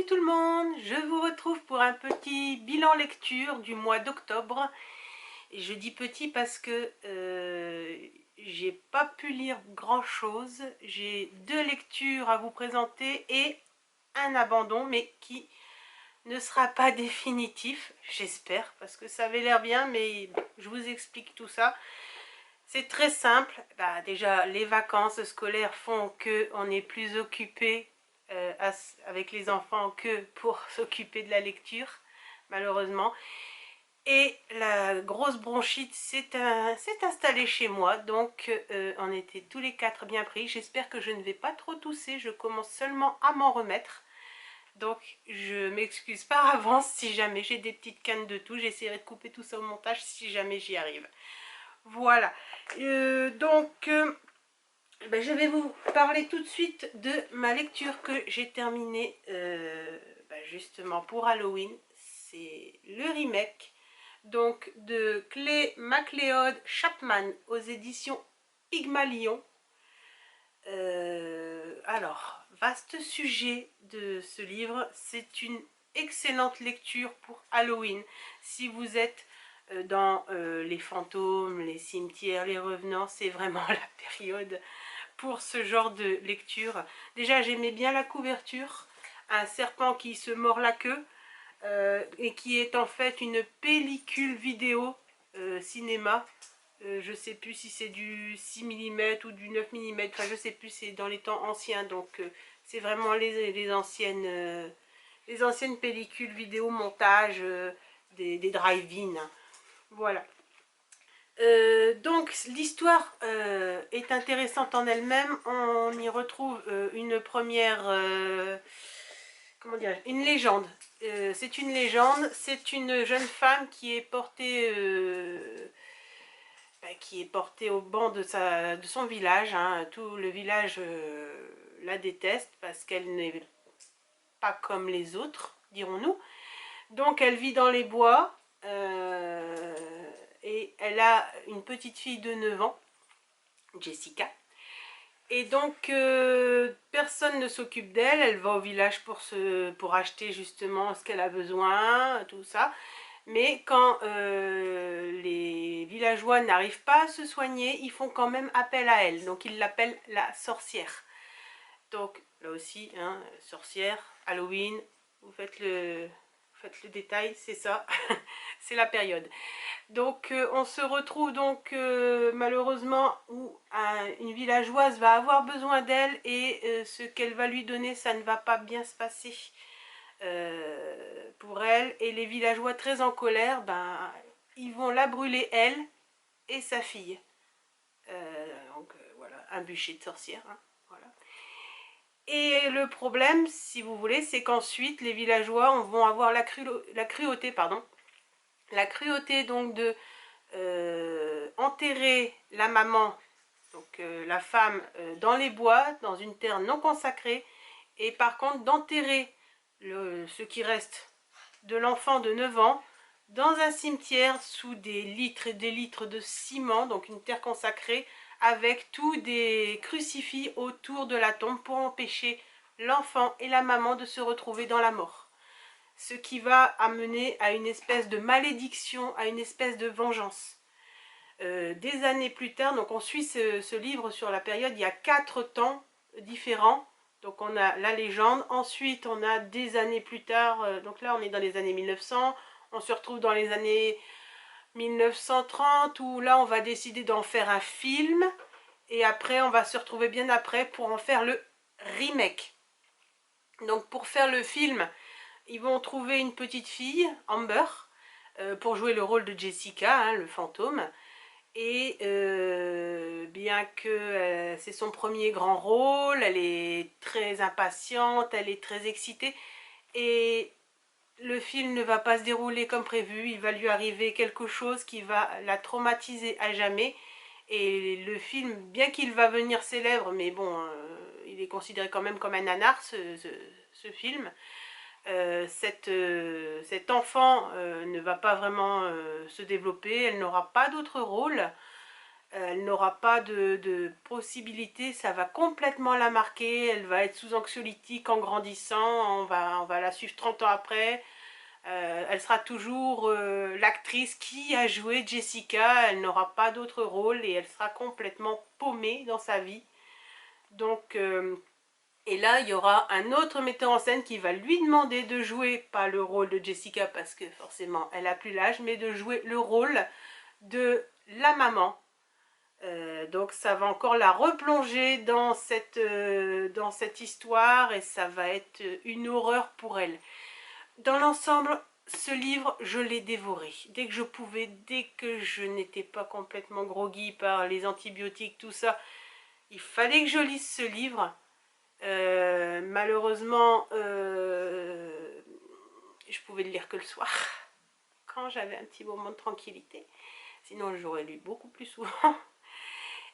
Salut tout le monde, je vous retrouve pour un petit bilan lecture du mois d'octobre. Et je dis petit parce que j'ai pas pu lire grand chose. J'ai 2 lectures à vous présenter et un abandon, mais qui ne sera pas définitif, j'espère, parce que ça avait l'air bien, mais je vous explique tout ça. C'est très simple. Déjà, les vacances scolaires font qu'on est plus occupé avec les enfants que pour s'occuper de la lecture, malheureusement. Et la grosse bronchite s'est installée chez moi, donc on était tous les 4 bien pris. J'espère que je ne vais pas trop tousser, je commence seulement à m'en remettre. Donc je m'excuse par avance si jamais j'ai des petites cannes de toux. J'essaierai de couper tout ça au montage si jamais j'y arrive. Voilà, je vais vous parler tout de suite de ma lecture que j'ai terminée justement pour Halloween. C'est le remake donc de Clay McLeod Chapman aux éditions Pygmalion. Alors, vaste sujet de ce livre, c'est une excellente lecture pour Halloween. Si vous êtes dans les fantômes, les cimetières, les revenants, c'est vraiment la période pour ce genre de lecture. Déjà, j'aimais bien la couverture, un serpent qui se mord la queue et qui est en fait une pellicule vidéo cinéma. Je sais plus si c'est du 6 mm ou du 9 mm, enfin je sais plus, c'est dans les temps anciens, donc c'est vraiment les anciennes pellicules vidéo montage des drive-in. Voilà. Donc l'histoire est intéressante en elle-même. On y retrouve une première, comment dire, une légende. C'est une légende. C'est une jeune femme qui est portée au banc de son village. Hein. Tout le village la déteste parce qu'elle n'est pas comme les autres, dirons-nous. Donc elle vit dans les bois. Et elle a une petite fille de 9 ans, Jessica. Et donc personne ne s'occupe d'elle, elle va au village pour acheter justement ce qu'elle a besoin, tout ça. Mais quand les villageois n'arrivent pas à se soigner, ils font quand même appel à elle. Donc ils l'appellent la sorcière. Donc là aussi, hein, sorcière, Halloween, vous faites le détail, c'est ça, c'est la période. Donc on se retrouve donc malheureusement où une villageoise va avoir besoin d'elle et ce qu'elle va lui donner, ça ne va pas bien se passer pour elle. Et les villageois très en colère, ils vont la brûler elle et sa fille. Voilà, un bûcher de sorcière. Hein, voilà. Et le problème, si vous voulez, c'est qu'ensuite les villageois vont avoir la cruauté, pardon. La cruauté donc de enterrer la maman, donc la femme, dans les bois, dans une terre non consacrée, et par contre d'enterrer ce qui reste de l'enfant de 9 ans dans un cimetière sous des litres et des litres de ciment, donc une terre consacrée, avec tous des crucifix autour de la tombe pour empêcher l'enfant et la maman de se retrouver dans la mort. Ce qui va amener à une espèce de malédiction, à une espèce de vengeance. Des années plus tard, donc on suit ce livre sur la période, il y a 4 temps différents. Donc on a la légende, ensuite on a des années plus tard, donc là on est dans les années 1900, on se retrouve dans les années 1930 où là on va décider d'en faire un film. Et après on va se retrouver bien après pour en faire le remake. Donc pour faire le film, ils vont trouver une petite fille, Amber, pour jouer le rôle de Jessica, hein, le fantôme. Et bien que c'est son premier grand rôle, elle est très impatiente, elle est très excitée. Et le film ne va pas se dérouler comme prévu, il va lui arriver quelque chose qui va la traumatiser à jamais. Et le film, bien qu'il va venir célèbre, mais bon, il est considéré quand même comme un nanar, ce film. Cet enfant ne va pas vraiment se développer, elle n'aura pas d'autre rôle. Elle n'aura pas de possibilité, ça va complètement la marquer, elle va être sous anxiolytique en grandissant, on va la suivre 30 ans après. Elle sera toujours l'actrice qui a joué Jessica, elle n'aura pas d'autre rôle et elle sera complètement paumée dans sa vie. Donc, et là, il y aura un autre metteur en scène qui va lui demander de jouer, pas le rôle de Jessica parce que forcément elle a plus l'âge, mais de jouer le rôle de la maman. Donc ça va encore la replonger dans cette histoire et ça va être une horreur pour elle. Dans l'ensemble, ce livre, je l'ai dévoré. Dès que je pouvais, dès que je n'étais pas complètement groggy par les antibiotiques, tout ça, il fallait que je lise ce livre. Malheureusement, je pouvais le lire que le soir, quand j'avais un petit moment de tranquillité. Sinon, j'aurais lu beaucoup plus souvent.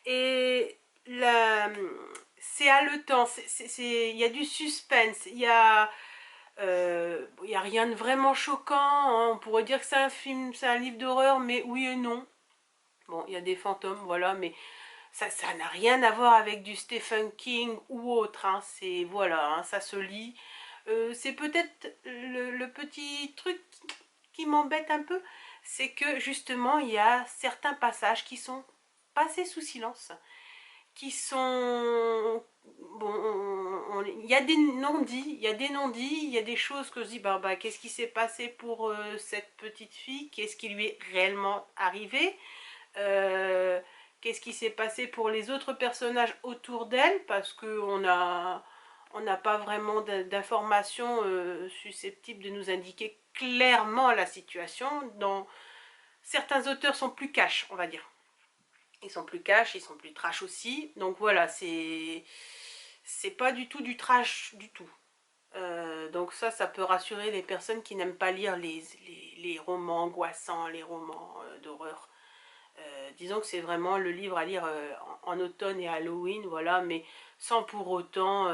Et c'est haletant, il y a du suspense, il y a rien de vraiment choquant, hein. On pourrait dire que c'est un film, c'est un livre d'horreur, mais oui et non. Bon, il y a des fantômes, voilà, mais ça n'a rien à voir avec du Stephen King ou autre, hein. C'est, voilà, hein, ça se lit. C'est peut-être le petit truc qui m'embête un peu, c'est que justement, il y a certains passages qui sont passés sous silence, qui sont... Bon, il y a des non-dits, il y a des non-dits, il y a des choses que je dis, bah qu'est-ce qui s'est passé pour cette petite fille, qu'est-ce qui lui est réellement arrivé, qu'est-ce qui s'est passé pour les autres personnages autour d'elle, parce qu'on n'a pas vraiment d'informations susceptibles de nous indiquer clairement la situation. Certains auteurs sont plus cash, on va dire. Ils sont plus cash, ils sont plus trash aussi. Donc voilà, c'est pas du tout du trash du tout. Donc ça peut rassurer les personnes qui n'aiment pas lire les romans angoissants, les romans d'horreur. Disons que c'est vraiment le livre à lire en automne et Halloween, voilà, mais sans pour autant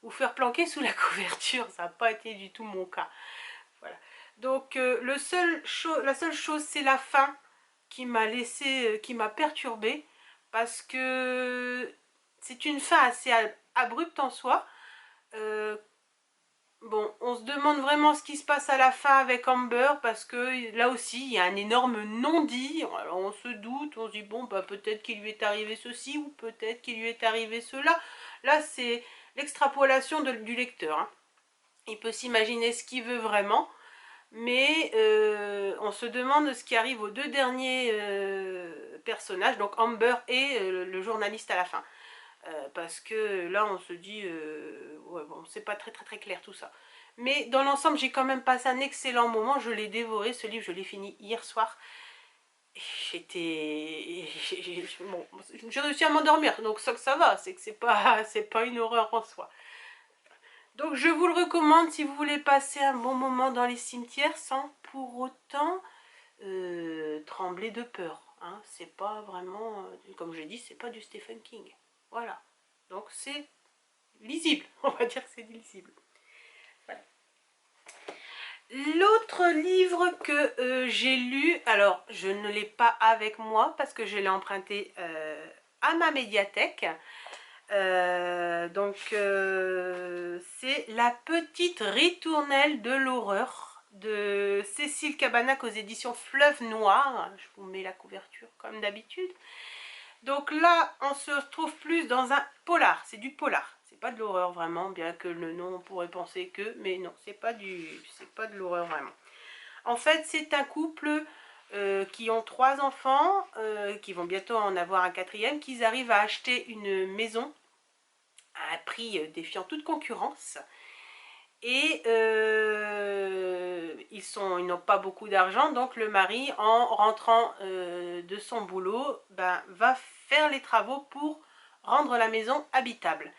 vous faire planquer sous la couverture. Ça n'a pas été du tout mon cas. Voilà. Donc la seule chose, c'est la fin qui m'a laissé, qui m'a perturbée, parce que c'est une fin assez abrupte en soi. Bon, on se demande vraiment ce qui se passe à la fin avec Amber, parce que là aussi, il y a un énorme non-dit. Alors on se doute, on se dit, bon, bah peut-être qu'il lui est arrivé ceci, ou peut-être qu'il lui est arrivé cela. Là, c'est l'extrapolation du lecteur, hein. Il peut s'imaginer ce qu'il veut vraiment, mais on se demande ce qui arrive aux deux derniers personnages, donc Amber et le journaliste à la fin. Parce que là on se dit ouais, bon, c'est pas très clair tout ça, mais dans l'ensemble j'ai quand même passé un excellent moment. Je l'ai dévoré, ce livre, je l'ai fini hier soir. Bon, j'ai réussi à m'endormir, donc ça va, c'est que c'est pas une horreur en soi. Donc je vous le recommande si vous voulez passer un bon moment dans les cimetières sans pour autant trembler de peur, hein. C'est pas vraiment, comme j'ai dit, c'est pas du Stephen King. Voilà. Donc c'est lisible, on va dire que c'est lisible. Voilà. L'autre livre que j'ai lu, alors je ne l'ai pas avec moi parce que je l'ai emprunté à ma médiathèque. C'est La petite ritournelle de l'horreur de Cécile Cabannac aux éditions Fleuve Noir. Je vous mets la couverture comme d'habitude. Donc là, on se retrouve plus dans un polar, c'est du polar. C'est pas de l'horreur vraiment, bien que le nom on pourrait penser que, mais non, c'est pas de l'horreur vraiment. En fait, c'est un couple qui ont 3 enfants, qui vont bientôt en avoir un 4e, qui arrivent à acheter une maison à un prix défiant toute concurrence. Et ils n'ont pas beaucoup d'argent, donc le mari, en rentrant de son boulot, va faire les travaux pour rendre la maison habitable.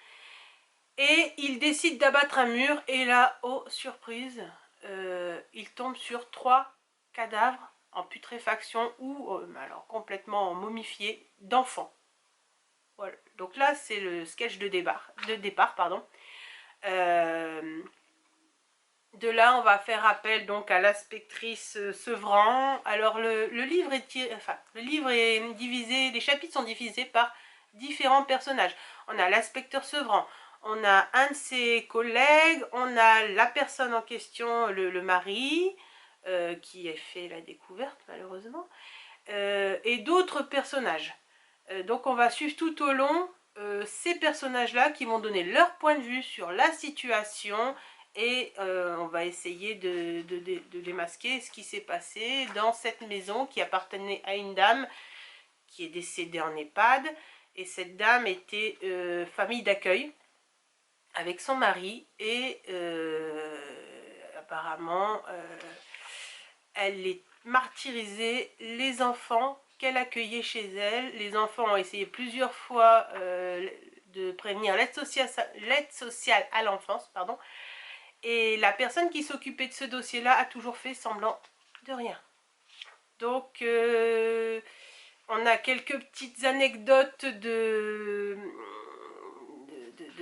Et il décide d'abattre un mur, et là, oh surprise, il tombe sur 3 cadavres en putréfaction ou alors complètement momifiés d'enfants. Voilà. Donc là, c'est le sketch de départ, pardon. De là, on va faire appel donc à l'inspectrice Sevran. Alors le livre est divisé, les chapitres sont divisés par différents personnages. On a l'inspecteur Sevran, on a un de ses collègues, on a la personne en question, le mari, qui a fait la découverte malheureusement, et d'autres personnages. Donc on va suivre tout au long ces personnages-là qui vont donner leur point de vue sur la situation, et on va essayer de démasquer ce qui s'est passé dans cette maison qui appartenait à une dame qui est décédée en EHPAD. Et cette dame était famille d'accueil avec son mari, et apparemment elle martyrisait les enfants qu'elle accueillait chez elle. Les enfants ont essayé plusieurs fois de prévenir l'aide sociale à l'enfance, pardon, et la personne qui s'occupait de ce dossier-là a toujours fait semblant de rien. Donc, on a quelques petites anecdotes de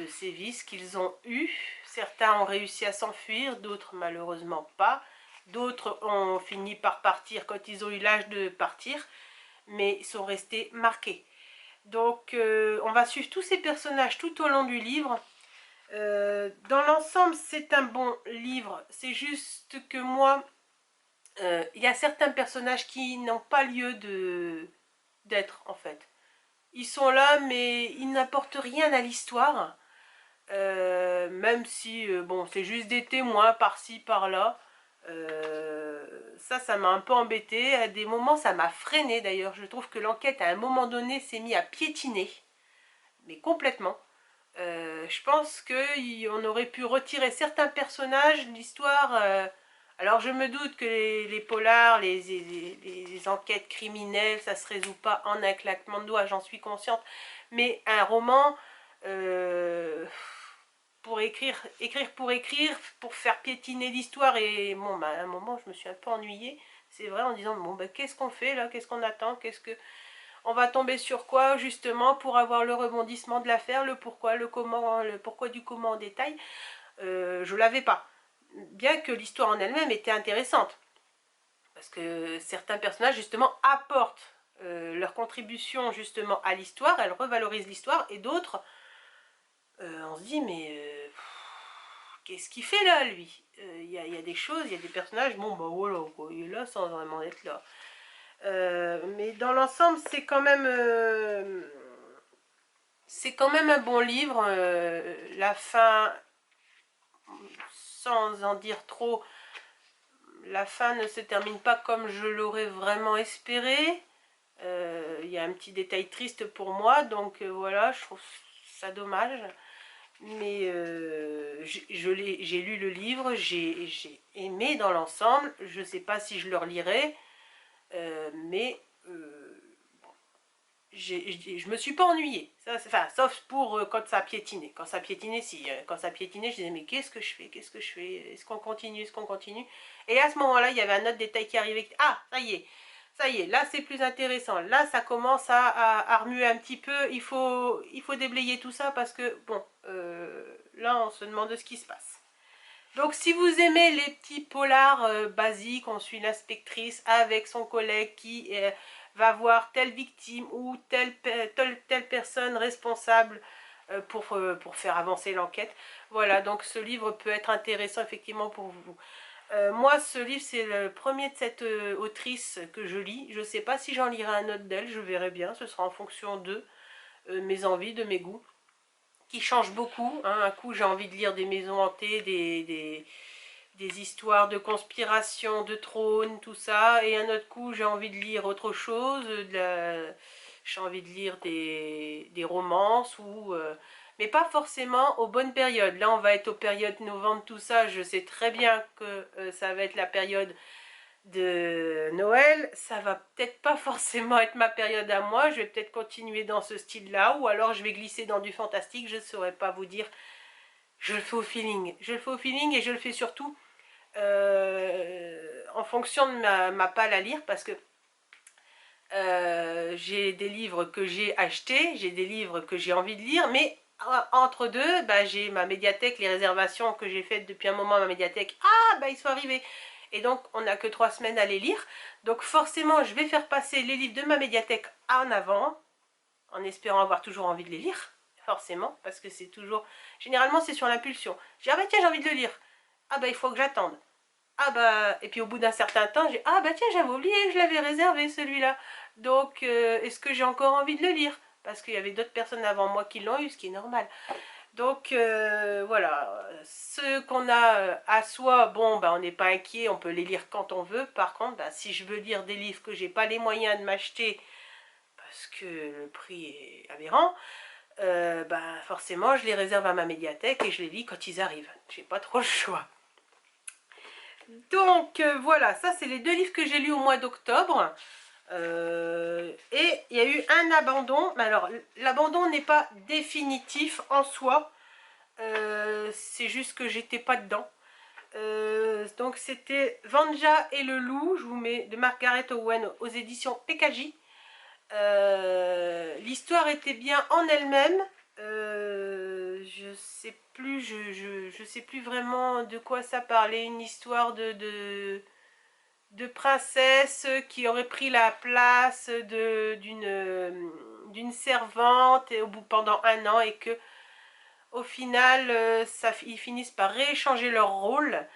sévices qu'ils ont eus. Certains ont réussi à s'enfuir, d'autres malheureusement pas. D'autres ont fini par partir quand ils ont eu l'âge de partir, mais ils sont restés marqués. Donc, on va suivre tous ces personnages tout au long du livre. Dans l'ensemble, c'est un bon livre. C'est juste que moi, il y a certains personnages qui n'ont pas lieu d'être, en fait. Ils sont là, mais ils n'apportent rien à l'histoire. Même si, bon, c'est juste des témoins par-ci, par-là. Ça m'a un peu embêté. À des moments, ça m'a freiné d'ailleurs. Je trouve que l'enquête, à un moment donné, s'est mise à piétiner. Mais complètement. Je pense qu'on aurait pu retirer certains personnages de l'histoire. Alors je me doute que les polars, les enquêtes criminelles, ça se résout pas en un claquement de doigts, j'en suis consciente. Mais un roman, pour écrire pour écrire, pour faire piétiner l'histoire, et bon, bah, à un moment je me suis un peu ennuyée, c'est vrai, en disant bon, bah, qu'est-ce qu'on fait là, qu'est-ce qu'on attend, on va tomber sur quoi justement pour avoir le rebondissement de l'affaire, le pourquoi, le comment, le pourquoi du comment en détail. Je l'avais pas, bien que l'histoire en elle-même était intéressante, parce que certains personnages justement apportent leur contribution justement à l'histoire, elles revalorisent l'histoire, et d'autres, on se dit mais qu'est-ce qu'il fait là lui? Il y a des choses, il y a des personnages, bon bah voilà quoi, il est là sans vraiment être là. Mais dans l'ensemble, c'est quand même un bon livre. La fin, sans en dire trop, la fin ne se termine pas comme je l'aurais vraiment espéré. Il y a un petit détail triste pour moi, donc voilà, je trouve ça dommage. Mais j'ai lu le livre, j'ai aimé dans l'ensemble. Je ne sais pas si je le relirai, mais je me suis pas ennuyée. Enfin, sauf pour quand ça a piétiné. Quand ça a piétiné, si. Quand ça a piétiné, je disais, mais qu'est-ce que je fais? Qu'est-ce que je fais? Est-ce qu'on continue? Est-ce qu'on continue? Et à ce moment-là, il y avait un autre détail qui arrivait. Ah, ça y est, là c'est plus intéressant. Là, ça commence à remuer un petit peu. Il faut déblayer tout ça parce que, bon, là, on se demande ce qui se passe. Donc si vous aimez les petits polars basiques, on suit l'inspectrice avec son collègue qui va voir telle victime ou telle personne responsable pour faire avancer l'enquête. Voilà, donc ce livre peut être intéressant effectivement pour vous. Moi, ce livre, c'est le premier de cette autrice que je lis. Je ne sais pas si j'en lirai un autre d'elle, je verrai bien. Ce sera en fonction de mes envies, de mes goûts, qui changent beaucoup. Hein. Un coup, j'ai envie de lire des maisons hantées, des histoires de conspiration, de trône, tout ça. Et un autre coup, j'ai envie de lire autre chose. J'ai envie de lire des romances ou... mais pas forcément aux bonnes périodes. Là, on va être aux périodes novembre, tout ça. Je sais très bien que ça va être la période de Noël. Ça va peut-être pas forcément être ma période à moi. Je vais peut-être continuer dans ce style-là. Ou alors, je vais glisser dans du fantastique. Je ne saurais pas vous dire. Je le fais au feeling. Je le fais au feeling et je le fais surtout en fonction de ma palle à lire, parce que j'ai des livres que j'ai achetés, j'ai des livres que j'ai envie de lire, mais entre deux, bah, j'ai ma médiathèque, les réservations que j'ai faites depuis un moment à ma médiathèque. Ah, bah, ils sont arrivés. Et donc, on n'a que 3 semaines à les lire. Donc, forcément, je vais faire passer les livres de ma médiathèque en avant, en espérant avoir toujours envie de les lire. Forcément, parce que c'est toujours... Généralement, c'est sur l'impulsion. Je dis, ah bah tiens, j'ai envie de le lire. Ah bah, il faut que j'attende. Ah bah... Et puis, au bout d'un certain temps, j'ai... Ah bah tiens, j'avais oublié que je l'avais réservé, celui-là. Donc, est-ce que j'ai encore envie de le lire? Parce qu'il y avait d'autres personnes avant moi qui l'ont eu, ce qui est normal. Donc voilà, ceux qu'on a à soi, bon, ben, on n'est pas inquiet, on peut les lire quand on veut. Par contre, ben, si je veux lire des livres que j'ai pas les moyens de m'acheter, parce que le prix est aberrant, ben, forcément, je les réserve à ma médiathèque et je les lis quand ils arrivent. J'ai pas trop le choix. Donc voilà, ça c'est les 2 livres que j'ai lus au mois d'octobre. Et il y a eu un abandon. Mais alors, l'abandon n'est pas définitif en soi. C'est juste que j'étais pas dedans. Donc c'était Vanja et le loup, je vous mets, de Margaret Owen aux éditions PKJ. L'histoire était bien en elle-même. Je sais plus, je sais plus vraiment de quoi ça parlait. Une histoire de princesse qui aurait pris la place d'une servante et pendant 1 an, et que au final ils finissent par rééchanger leur rôle.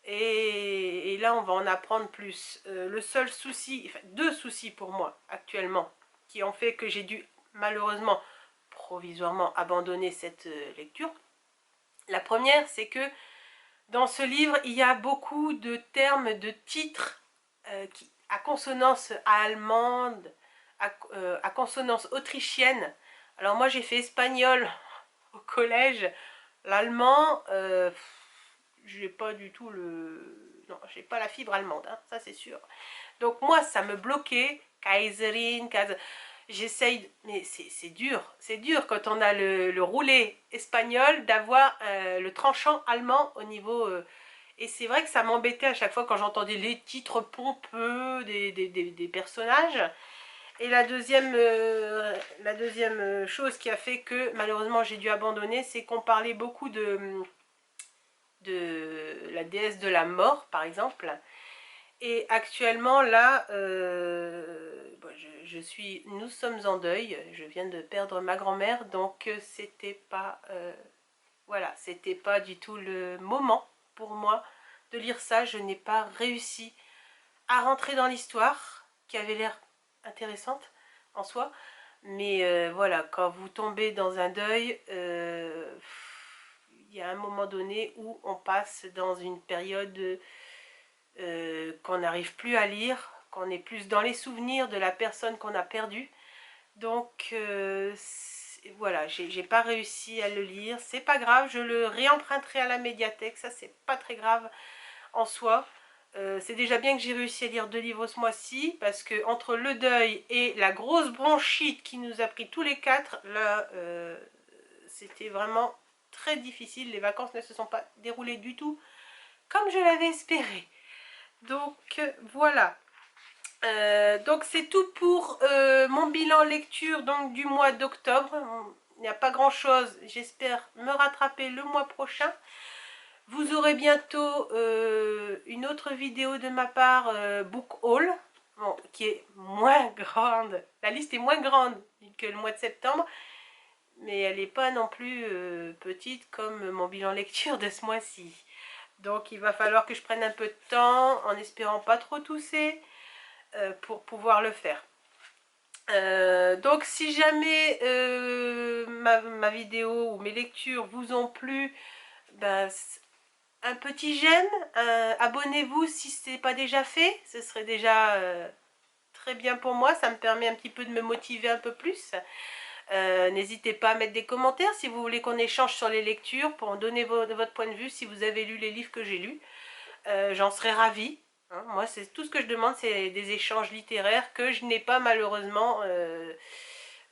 Et là on va en apprendre plus. Le seul souci, enfin 2 soucis pour moi actuellement, qui ont fait que j'ai dû malheureusement provisoirement abandonner cette lecture. La première, c'est que dans ce livre il y a beaucoup de termes, de titres à consonance allemande, à consonance autrichienne. Alors moi j'ai fait espagnol au collège. L'allemand, j'ai pas du tout le... Non, j'ai pas la fibre allemande, hein, ça c'est sûr. Donc moi, ça me bloquait. Kaiserin, j'essaye... Mais c'est dur quand on a le roulé espagnol d'avoir le tranchant allemand au niveau... Et c'est vrai que ça m'embêtait à chaque fois quand j'entendais les titres pompeux des personnages. Et la deuxième chose qui a fait que malheureusement j'ai dû abandonner, c'est qu'on parlait beaucoup de la déesse de la mort, par exemple. Et actuellement, là, nous sommes en deuil. Je viens de perdre ma grand-mère, donc c'était pas, voilà, c'était pas du tout le moment pour moi de lire ça. Je n'ai pas réussi à rentrer dans l'histoire, qui avait l'air intéressante en soi. Mais voilà, quand vous tombez dans un deuil, il y a un moment donné où on passe dans une période qu'on n'arrive plus à lire, qu'on est plus dans les souvenirs de la personne qu'on a perdue. Donc voilà, j'ai pas réussi à le lire. C'est pas grave, je le réemprunterai à la médiathèque, ça c'est pas très grave en soi. C'est déjà bien que j'ai réussi à lire 2 livres ce mois-ci, parce que entre le deuil et la grosse bronchite qui nous a pris tous les 4, là, c'était vraiment très difficile. Les vacances ne se sont pas déroulées du tout comme je l'avais espéré. Donc voilà. Donc c'est tout pour mon bilan lecture donc, du mois d'octobre. Il n'y a pas grand chose. J'espère me rattraper le mois prochain. Vous aurez bientôt une autre vidéo de ma part, book haul, bon, qui est moins grande. La liste est moins grande que le mois de septembre, mais elle n'est pas non plus petite comme mon bilan lecture de ce mois-ci. Donc il va falloir que je prenne un peu de temps, en espérant pas trop tousser, pour pouvoir le faire. Donc si jamais ma vidéo ou mes lectures vous ont plu, ben, un petit j'aime, abonnez-vous si ce n'est pas déjà fait, ce serait déjà très bien pour moi, ça me permet un petit peu de me motiver un peu plus. N'hésitez pas à mettre des commentaires si vous voulez qu'on échange sur les lectures, pour donner votre point de vue si vous avez lu les livres que j'ai lus. J'en serais ravie. Hein. Moi, c'est tout ce que je demande, c'est des échanges littéraires que je n'ai pas malheureusement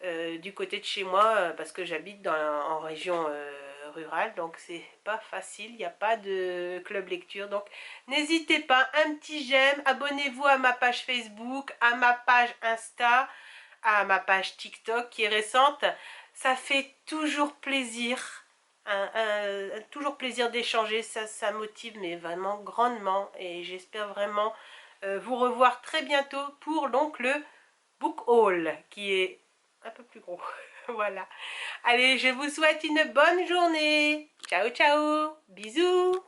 du côté de chez moi, parce que j'habite en région rurale, donc c'est pas facile, il n'y a pas de club lecture. Donc n'hésitez pas, un petit j'aime, abonnez-vous à ma page Facebook, à ma page Insta, à ma page TikTok qui est récente. ça fait toujours plaisir, toujours plaisir d'échanger, ça motive mais vraiment grandement et j'espère vraiment vous revoir très bientôt pour donc le book haul qui est un peu plus gros. Voilà. Allez, je vous souhaite une bonne journée. Ciao, ciao. Bisous.